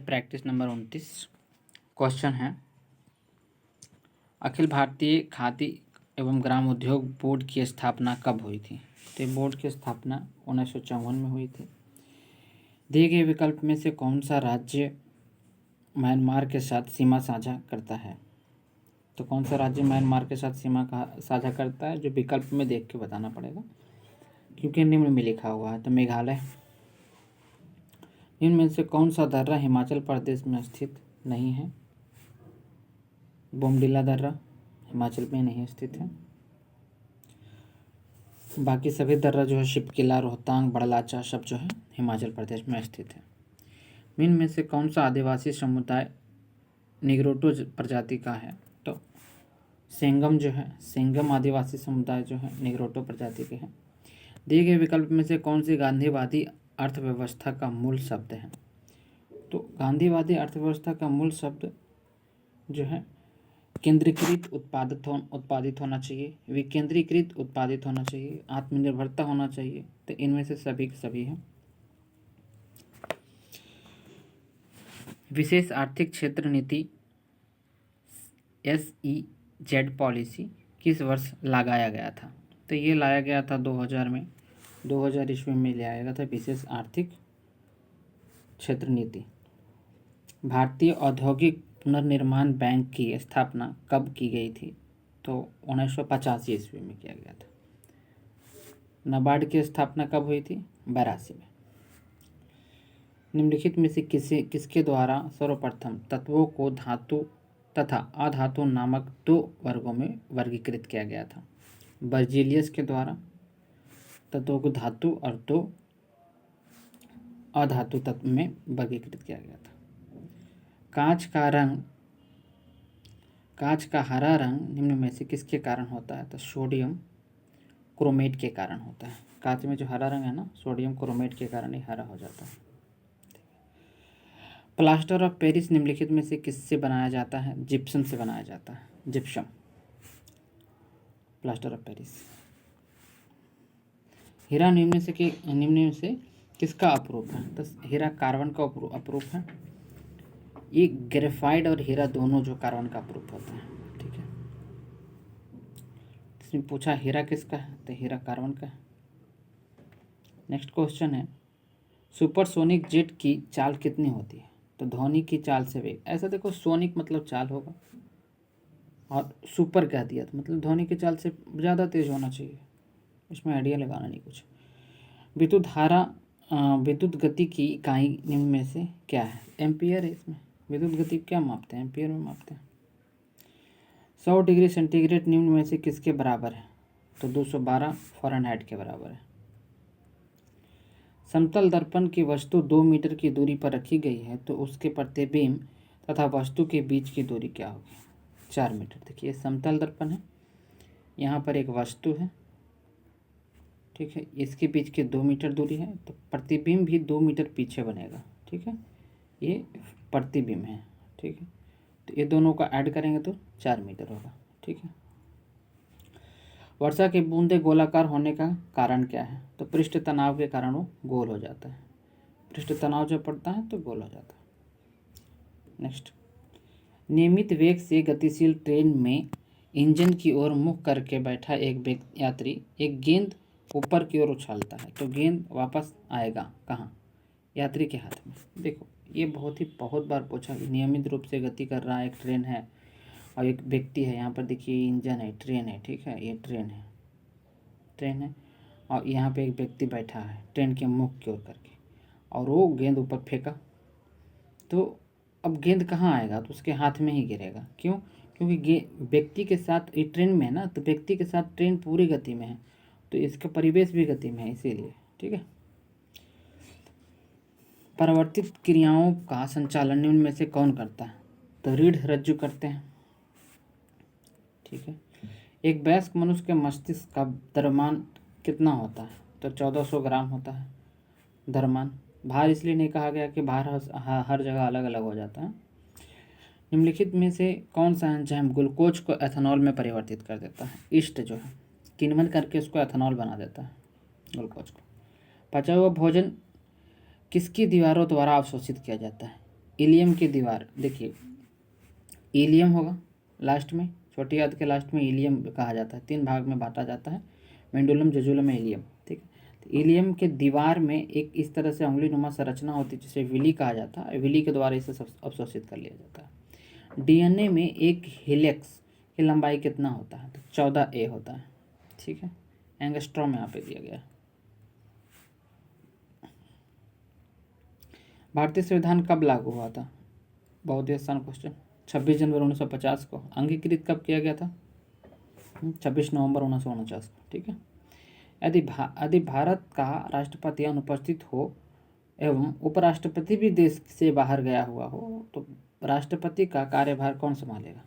Practice number 29। Question है, अखिल भारतीय खादी एवं ग्राम उद्योग बोर्ड की स्थापना कब हुई थी? तो बोर्ड की स्थापना 1954 में हुई थी। दिए गए विकल्प में से कौन सा राज्य म्यांमार के साथ सीमा साझा करता है? तो कौन सा राज्य म्यांमार के साथ सीमा साझा करता है, जो विकल्प में देख के बताना पड़ेगा, क्योंकि निम्न में लिखा हुआ है। तो मेघालय। इनमें से कौन सा दर्रा हिमाचल प्रदेश में स्थित नहीं है? बोमडिला दर्रा हिमाचल में नहीं स्थित है। बाकी सभी दर्रा जो है शिपकिला, रोहतांग, बड़लाचा सब जो है हिमाचल प्रदेश में स्थित है। इनमें से कौन सा आदिवासी समुदाय निग्रोटो प्रजाति का है? तो सेंगम जो है, सेंगम आदिवासी समुदाय जो है निग्रोटो प्रजाति के हैं। दिए गए विकल्प में से कौन सी गांधीवादी अर्थव्यवस्था का मूल शब्द है? तो गांधीवादी अर्थव्यवस्था का मूल शब्द जो है केंद्रीकृत उत्पादित होना चाहिए, विकेंद्रीकृत उत्पादित होना चाहिए, आत्मनिर्भरता होना चाहिए। तो इनमें से सभी हैं। विशेष आर्थिक क्षेत्र नीति SEZ पॉलिसी किस वर्ष लगाया गया था? तो ये लाया गया था 2000 में, 2000 ईस्वी में लाया गया था विशेष आर्थिक क्षेत्र नीति। भारतीय औद्योगिक पुनर्निर्माण बैंक की स्थापना कब की गई थी? तो 1985 ईस्वी में किया गया था। नाबार्ड की स्थापना कब हुई थी? 82 में। निम्नलिखित में से किसके द्वारा सर्वप्रथम तत्वों को धातु तथा अधातु नामक दो वर्गों में वर्गीकृत किया गया था? बर्जीलियस के द्वारा तत्वों को धातु और दो अधातु तत्व में वर्गीकृत किया गया था। कांच का हरा रंग निम्न में से किसके कारण होता है? तो सोडियम क्रोमेट के कारण होता है। कांच में जो हरा रंग है ना, सोडियम क्रोमेट के कारण ही हरा हो जाता है। प्लास्टर ऑफ पेरिस निम्नलिखित में से किससे बनाया जाता है? जिप्सम से बनाया जाता है। Gypsum, plaster of Paris. हीरा निम्न में से किसका अप्रूप है? तो हीरा कार्बन का अप्रूप है। ये ग्रेफाइट और हीरा दोनों जो कार्बन का अप्रूप होता है। ठीक है, इसमें पूछा हीरा किसका है? तो हीरा कार्बन का है। नेक्स्ट क्वेश्चन है, सुपरसोनिक जेट की चाल कितनी होती है? तो ध्वनि की चाल से वेग। ऐसा देखो, सोनिक मतलब चाल होगा और सुपर कह दिया तो मतलब ध्वनि की चाल से ज़्यादा तेज होना चाहिए। इसमें आइडिया लगाना नहीं कुछ। विद्युत गति की इकाई निम्न में से क्या है? एम्पियर है। इसमें विद्युत गति क्या मापते हैं? एम्पियर में मापते हैं। 100 डिग्री सेंटीग्रेड निम्न में से किसके बराबर है? तो 212 फ़ारेनहाइट के बराबर है। समतल दर्पण की वस्तु 2 मीटर की दूरी पर रखी गई है, तो उसके प्रतिबिंब तथा वस्तु के बीच की दूरी क्या होगी? 4 मीटर। देखिए, समतल दर्पण है, यहाँ पर एक वस्तु है, ठीक है, इसके बीच की 2 मीटर दूरी है, तो प्रतिबिंब भी 2 मीटर पीछे बनेगा। ठीक है, ये प्रतिबिंब है। ठीक है, तो ये दोनों का ऐड करेंगे तो 4 मीटर होगा। ठीक है, वर्षा की बूंदें गोलाकार होने का कारण क्या है? तो पृष्ठ तनाव के कारण वो गोल हो जाता है। पृष्ठ तनाव जब पड़ता है तो गोल हो जाता है। नेक्स्ट, नियमित वेग से गतिशील ट्रेन में इंजन की ओर मुख करके बैठा एक यात्री एक गेंद ऊपर की ओर उछालता है, तो गेंद वापस आएगा कहाँ? यात्री के हाथ में। देखो, ये बहुत बार पूछा। नियमित रूप से गति कर रहा है, एक ट्रेन है और एक व्यक्ति है। यहाँ पर देखिए, इंजन है, ट्रेन है। ठीक है, ये ट्रेन है और यहाँ पे एक व्यक्ति बैठा है ट्रेन के मुख की ओर करके, और वो गेंद ऊपर फेंका, तो अब गेंद कहाँ आएगा? तो उसके हाथ में ही गिरेगा। क्यों? क्योंकि व्यक्ति के साथ, ये ट्रेन में है ना, तो व्यक्ति के साथ ट्रेन पूरी गति में है, तो इसका परिवेश भी गति में है, इसीलिए। ठीक है, परिवर्तित क्रियाओं का संचालन निम्न में से कौन करता है? तो रीढ़ रज्जु करते हैं। ठीक है, एक वयस्क मनुष्य के मस्तिष्क का द्रव्यमान कितना होता है? तो 1400 ग्राम होता है द्रव्यमान। भार इसलिए नहीं कहा गया कि भार हर जगह अलग अलग हो जाता है। निम्नलिखित में से कौन सा एंजाइम ग्लूकोज को एथेनॉल में परिवर्तित कर देता है? ईस्ट जो है किण्वन करके उसको एथेनॉल बना देता है, ग्लूकोज को। पचा हुआ भोजन किसकी दीवारों द्वारा अवशोषित किया जाता है? इलियम की दीवार, देखिए इलियम होगा लास्ट में, छोटी आंत के लास्ट में इलियम कहा जाता है, 3 भाग में बांटा जाता है, मेंडुलम, जजुलम, इलियम। ठीक है, तो इलियम के दीवार में एक इस तरह से उंगली नुमा संरचना होती है जिसे विली कहा जाता है, विली के द्वारा इसे अवशोषित कर लिया जाता है। डीएनए में एक हेलिक्स की लंबाई कितना होता है? तो 14A होता है। ठीक है, एंगस्ट्रॉम यहाँ पे दिया गया है। भारतीय संविधान कब लागू हुआ था? बहुत ही आसान क्वेश्चन, 26 जनवरी 1950 को। अंगीकृत कब किया गया था? 26 नवंबर 1949 को। ठीक है, यदि भारत का राष्ट्रपति अनुपस्थित हो एवं उपराष्ट्रपति भी देश से बाहर गया हुआ हो तो राष्ट्रपति का कार्यभार कौन संभालेगा?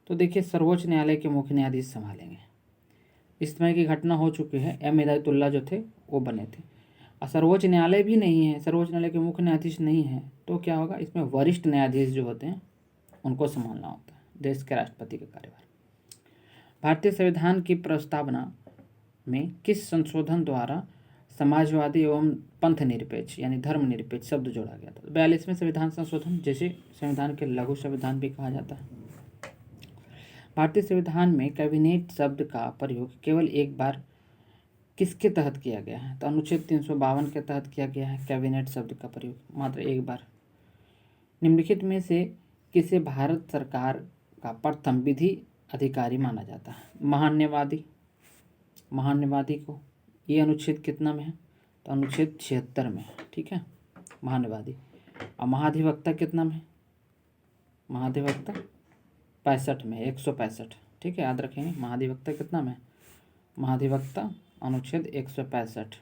तो देखिए सर्वोच्च न्यायालय के मुख्य न्यायाधीश संभालेंगे। इस समय की घटना हो चुकी है, एम हिदायतुल्लाह जो थे वो बने थे। और सर्वोच्च न्यायालय भी नहीं है, सर्वोच्च न्यायालय के मुख्य न्यायाधीश नहीं है, तो क्या होगा? इसमें वरिष्ठ न्यायाधीश जो होते हैं उनको संभालना होता है देश के राष्ट्रपति का कार्यभार। भारतीय संविधान की प्रस्तावना में किस संशोधन द्वारा समाजवादी एवं पंथ निरपेक्ष यानी धर्मनिरपेक्ष शब्द जोड़ा गया था? 42वें संविधान संशोधन, जिसे संविधान के लघु संविधान भी कहा जाता है। भारतीय संविधान में कैबिनेट शब्द का प्रयोग केवल एक बार किसके तहत किया गया है? तो अनुच्छेद 352 के तहत किया गया है कैबिनेट शब्द का प्रयोग मात्र एक बार। निम्नलिखित में से किसे भारत सरकार का प्रथम विधि अधिकारी माना जाता है? महान्यायवादी को। ये अनुच्छेद कितना में है? तो अनुच्छेद 76 में है। ठीक है, महान्यायवादी। और महाधिवक्ता कितना में है? महाधिवक्ता 65 में, 165। ठीक है, याद रखेंगे महाधिवक्ता कितना में है? महाधिवक्ता अनुच्छेद 165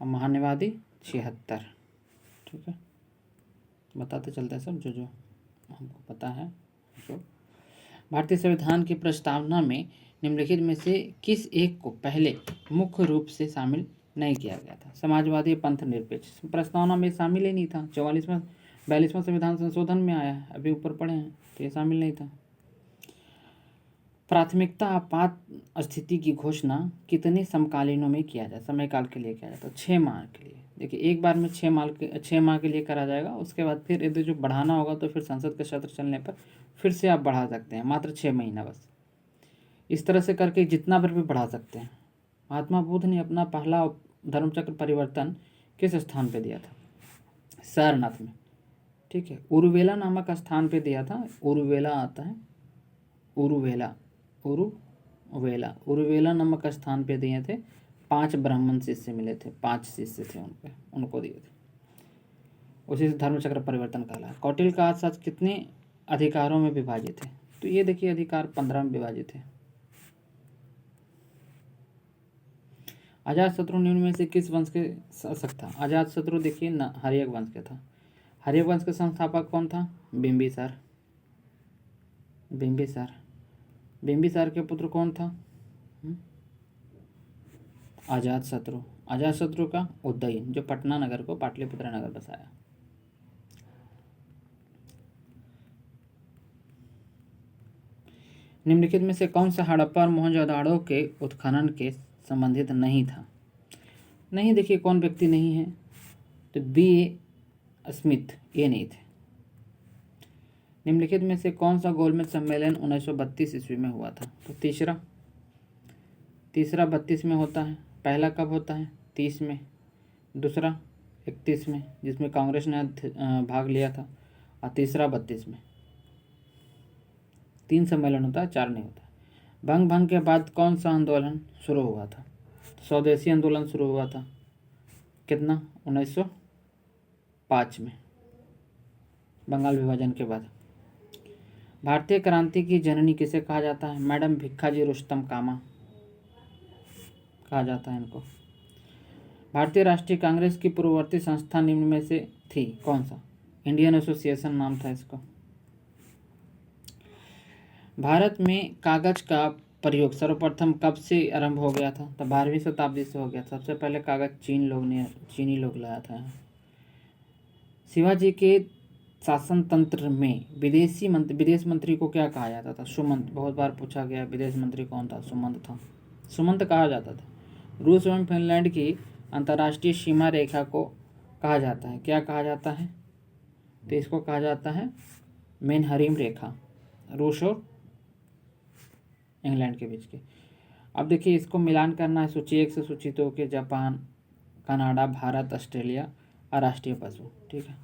और महान्यायवादी 76। ठीक है, बताते चलते हैं सब जो हमको पता है। जो भारतीय संविधान की प्रस्तावना में निम्नलिखित में से किस एक को पहले मुख्य रूप से शामिल नहीं किया गया था? समाजवादी पंथ निरपेक्ष प्रस्तावना में शामिल ही नहीं था। 42वां संविधान संशोधन में आया है, अभी ऊपर पढ़े हैं, तो ये शामिल नहीं था। प्राथमिकता आपात स्थिति की घोषणा कितने समकालीनों में किया जाए? समय काल के लिए किया जाता है 6 माह के लिए। देखिए एक बार में 6 माह के लिए करा जाएगा, उसके बाद फिर यदि जो बढ़ाना होगा तो फिर संसद के सत्र चलने पर फिर से आप बढ़ा सकते हैं, मात्र 6 महीना बस। इस तरह से करके जितना बार भी बढ़ा सकते हैं। महात्मा बुद्ध ने अपना पहला धर्मचक्र परिवर्तन किस स्थान पे दिया था? सारनाथ में। ठीक है, उरुवेला नामक स्थान पे दिया था। उरुवेला आता है, उरुवेला नामक स्थान पे दिए थे। 5 ब्राह्मण शिष्य मिले थे, 5 शिष्य थे उनको दिए थे। उसी से धर्मचक्र परिवर्तन कहला। कौटिल्य का अर्थशास्त्र कितने अधिकारों में विभाजित है? तो ये देखिए अधिकार 15 में विभाजित है। अजातशत्रु निम्न में से किस वंश के शासक था? अजातशत्रु देखिए हर्यक वंश के था। हर्यक वंश के संस्थापक कौन था? बिंबिसार। बिंबिसार के पुत्र कौन था? अजातशत्रु। अजातशत्रु का उदयन, जो पटना नगर को पाटलिपुत्र नगर बसाया। निम्नलिखित में से कौन सा हड़प्पा और मोहनजोदड़ो के उत्खनन के संबंधित नहीं था? नहीं, देखिए कौन व्यक्ति नहीं है? तो B.A. स्मिथ, ये नहीं थे। निम्नलिखित में से कौन सा गोलमेज सम्मेलन 1932 ईस्वी में हुआ था? तो तीसरा 32 में होता है। पहला कब होता है? 30 में। दूसरा 31 में, जिसमें कांग्रेस ने भाग लिया था। और तीसरा 32 में। 3 सम्मेलन होता है, 4 नहीं होता। भंग के बाद कौन सा आंदोलन शुरू हुआ था? स्वदेशी आंदोलन शुरू हुआ था। कितना? 1905 में, बंगाल विभाजन के बाद। भारतीय क्रांति की जननी किसे कहा जाता है? मैडम भिक्खाजी रुस्तम कामा कहा जाता है इनको। भारतीय राष्ट्रीय कांग्रेस की पूर्ववर्ती संस्था निम्न में से थी, कौन सा? इंडियन एसोसिएशन नाम था इसका। भारत में कागज का प्रयोग सर्वप्रथम कब से आरंभ हो गया था? तो 12वीं शताब्दी से हो गया। सबसे पहले कागज चीनी लोग लाया था। शिवाजी के शासन तंत्र में विदेश मंत्री को क्या कहा जाता था? सुमंत। बहुत बार पूछा गया विदेश मंत्री कौन था? सुमंत था। सुमंत कहा जाता था। रूस एवं फिनलैंड की अंतर्राष्ट्रीय सीमा रेखा को कहा जाता है, क्या कहा जाता है? तो इसको कहा जाता है मेनहरीम रेखा, रूस और इंग्लैंड के बीच की। अब देखिए इसको मिलान करना है सूची 1 से सूची 2 के, जापान, कनाडा, भारत, ऑस्ट्रेलिया और राष्ट्रीय पशु। ठीक है,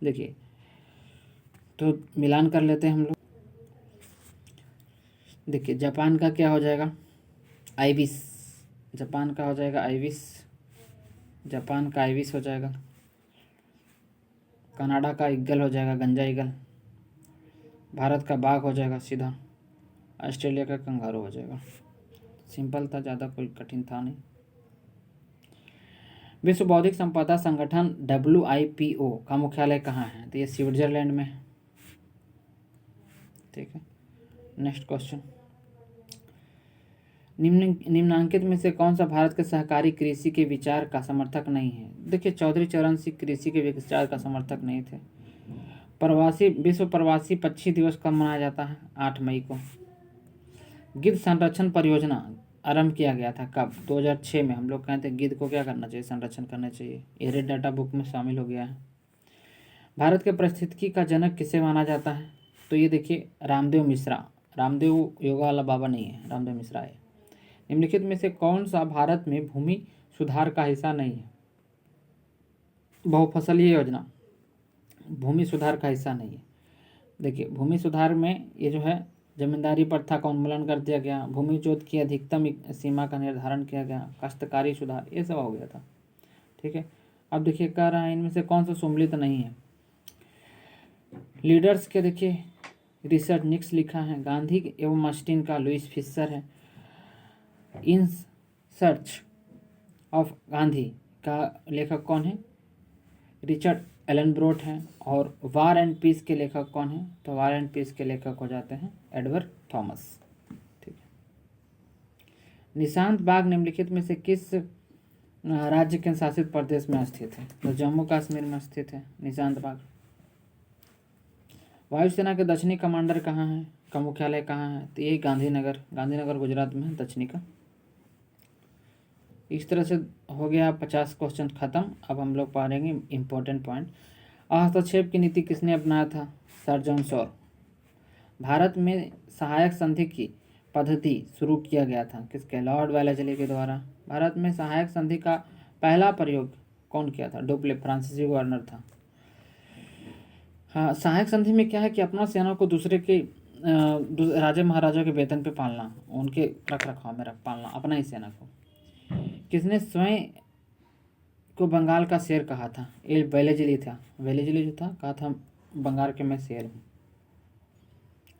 देखिए तो मिलान कर लेते हैं हम लोग। देखिए जापान का क्या हो जाएगा, आइविस, जापान का हो जाएगा आइविस, जापान का आइविस हो जाएगा। कनाडा का ईगल हो जाएगा गंजा ईगल, भारत का बाघ हो जाएगा सीधा, ऑस्ट्रेलिया का कंगारू हो जाएगा। सिंपल था, ज़्यादा कोई कठिन था नहीं। विश्व बौद्धिक संपदा संगठन WIPO का मुख्यालय कहाँ है, तो ये स्विट्जरलैंड में है। ठीक है, नेक्स्ट क्वेश्चन, निम्नांकित में से कौन सा भारत के सहकारी कृषि के विचार का समर्थक नहीं है। देखिए चौधरी चरण सिंह कृषि के विचार का समर्थक नहीं थे। विश्व प्रवासी पक्षी दिवस कब मनाया जाता है, 8 मई को। गिद्ध संरक्षण परियोजना आरंभ किया गया था कब, 2006 में। हम लोग कहते हैं गिद्ध को क्या करना चाहिए, संरक्षण करना चाहिए। ये रेड डाटा बुक में शामिल हो गया है। भारत के पारिस्थितिकी का जनक किसे माना जाता है, तो ये देखिए रामदेव मिश्रा, रामदेव योगा वाला बाबा नहीं है, रामदेव मिश्रा है। निम्नलिखित में से कौन सा भारत में भूमि सुधार का हिस्सा नहीं है, बहुफसलीय योजना भूमि सुधार का हिस्सा नहीं है। देखिए भूमि सुधार में ये जो है जमींदारी प्रथा का उन्मूलन कर दिया गया, भूमि जोत की अधिकतम सीमा का निर्धारण किया गया, काश्तकारी सुधार, ये सब हो गया था। ठीक है, अब देखिए कह रहा है इनमें से कौन सा सम्मिलित नहीं है। लीडर्स के देखिए रिचर्ड निक्स लिखा है, गांधी एवं मस्टिन का लुइस फिशर है, इन सर्च ऑफ गांधी का लेखक कौन है, रिचर्ड एलन है। और वार एंड पीस के लेखक कौन है, तो वार एंड पीस के लेखक हो जाते हैं एडवर्ड थॉमस। ठीक है, निशांत बाग निम्नलिखित में से किस राज्य के शासित प्रदेश में स्थित है, तो जम्मू कश्मीर में स्थित है निशांत बाग। वायुसेना के दक्षिणी कमांडर कहाँ है, का मुख्यालय कहाँ है, तो ये गांधीनगर, गांधीनगर गुजरात में है दक्षिणी का। इस तरह से हो गया 50 क्वेश्चन खत्म। अब हम लोग पढ़ेंगे इम्पोर्टेंट पॉइंट। हस्तक्षेप की नीति किसने अपनाया था, सर जॉन शॉ। भारत में सहायक संधि की पद्धति शुरू किया गया था किसके, लॉर्ड वेलेस्ली के द्वारा। भारत में सहायक संधि का पहला प्रयोग कौन किया था, डुप्ले, फ्रांसीसी गवर्नर था। हाँ, सहायक संधि में क्या है कि अपना सेना को दूसरे के राजा महाराजा के वेतन पे पालना, उनके रख रखाव में पालना अपना ही सेना को। किसने स्वयं को बंगाल का शेर कहा था, ये वेलेस्ली था, वेलेस्ली जो था कहा था बंगाल के मैं शेर हूँ।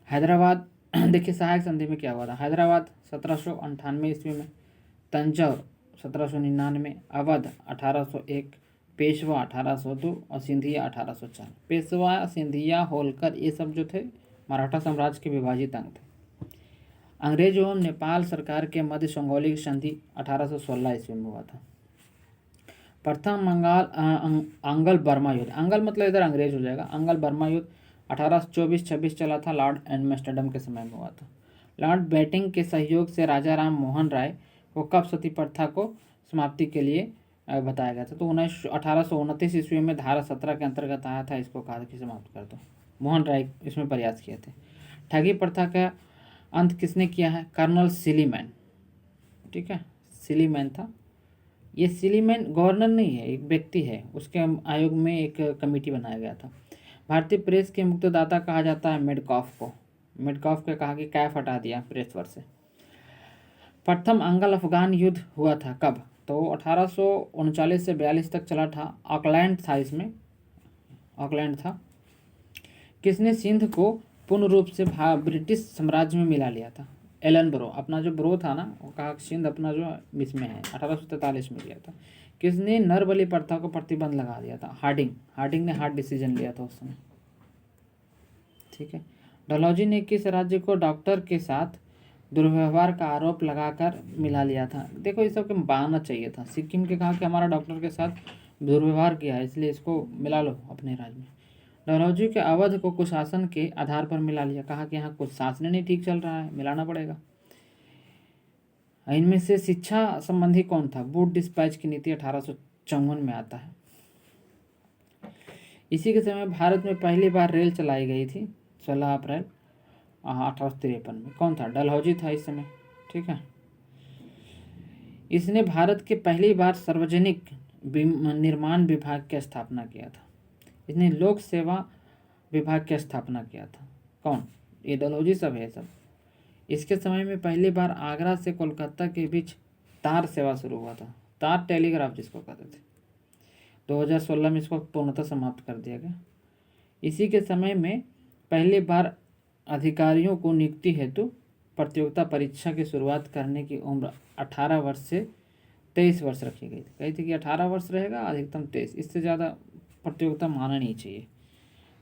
हैदराबाद देखिए सहायक संधि में क्या हुआ था, हैदराबाद 1798 ईस्वी में, तंजौर 1799, अवध 1801, पेशवा 1802 और सिंधिया 1804। पेशवा, सिंधिया, होलकर ये सब जो थे मराठा साम्राज्य के विभाजित अंग थे। अंग्रेज एवं नेपाल सरकार के मध्य संगौली संधि 1816 ईस्वी में हुआ था। प्रथम आंगल बर्मा युद्ध, आंगल मतलब इधर अंग्रेज हो जाएगा, आंगल बर्मा युद्ध 1824-26 चला था, लॉर्ड एडमिस्टरडम के समय में हुआ था। लॉर्ड बैटिंग के सहयोग से राजा राम मोहन राय को कब सती प्रथा को समाप्ति के लिए बताया गया था, तो 1829 ईस्वी में धारा 17 के अंतर्गत आया था, इसको कहा कि समाप्त कर दो। मोहन राय इसमें प्रयास किए थे। ठगी प्रथा का अंत किसने किया है, कर्नल सिलीमैन। ठीक है, सिलीमैन था। ये सिलीमैन गवर्नर नहीं है, एक व्यक्ति है, उसके आयोग में एक कमेटी बनाया गया था। भारतीय प्रेस के मुक्तदाता कहा जाता है मेडकॉफ को, मेडकॉफ के कहा कि कैफ हटा दिया प्रेस पर से। प्रथम अंगल अफगान युद्ध हुआ था कब, तो 1839 से 42 तक चला था, ऑकलैंड था, इसमें ऑकलैंड था। किसने सिंध को पूर्ण रूप से ब्रिटिश साम्राज्य में मिला लिया था, एलन ब्रो। अपना जो ब्रो था ना, वो कहा सिंध अपना जो इसमें है, 1843 में लिया था। किसने नरबली प्रथा को प्रतिबंध लगा दिया था, हार्डिंग, हार्डिंग ने हार्ड डिसीजन लिया था उस समय। ठीक है, डलहौजी ने किस राज्य को डॉक्टर के साथ दुर्व्यवहार का आरोप लगाकर मिला लिया था, देखो ये सब के मानना चाहिए था। सिक्किम के कहा कि हमारा डॉक्टर के साथ दुर्व्यवहार किया है, इसलिए इसको मिला लो अपने राज्य में। डलहौजी के अवध को कुशासन के आधार पर मिला लिया, कहा कि यहाँ कुछ शासन नहीं ठीक चल रहा है, मिलाना पड़ेगा। इनमें से शिक्षा संबंधी कौन था, बूट डिस्पैच की नीति 1854 में आता है। इसी के समय भारत में पहली बार रेल चलाई गई थी 16 अप्रैल 1853 में। कौन था? डलहौजी था इस समय। ठीक है। इसने भारत के पहली बार सार्वजनिक निर्माण विभाग की स्थापना किया था। इसने लोक सेवा विभाग की स्थापना किया था। कौन? ये डलहौजी सब है सब। इसके समय में पहली बार आगरा से कोलकाता के बीच तार सेवा शुरू हुआ था। तार टेलीग्राफ जिसको कहते थे। 2016 में इसको पूर्णतः समाप्त कर दिया गया। इसी के समय में पहली बार अधिकारियों को नियुक्ति हेतु प्रतियोगिता परीक्षा की शुरुआत करने की उम्र 18 वर्ष से 23 वर्ष रखी गई थी। कही थी कि 18 वर्ष रहेगा, अधिकतम 23, इससे ज़्यादा प्रतियोगिता माना नहीं चाहिए।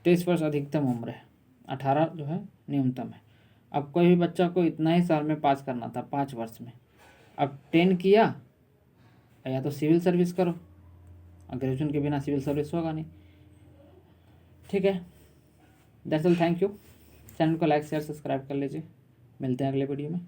23 वर्ष अधिकतम उम्र है, 18 जो है न्यूनतम है। अब कोई भी बच्चा को इतना ही साल में पास करना था, 5 वर्ष में। अब 10 किया या तो सिविल सर्विस करो, ग्रेजुएशन के बिना सिविल सर्विस होगा नहीं। ठीक है, that's all, thank you. Channel को लाइक शेयर सब्सक्राइब कर लीजिए। मिलते हैं अगले वीडियो में।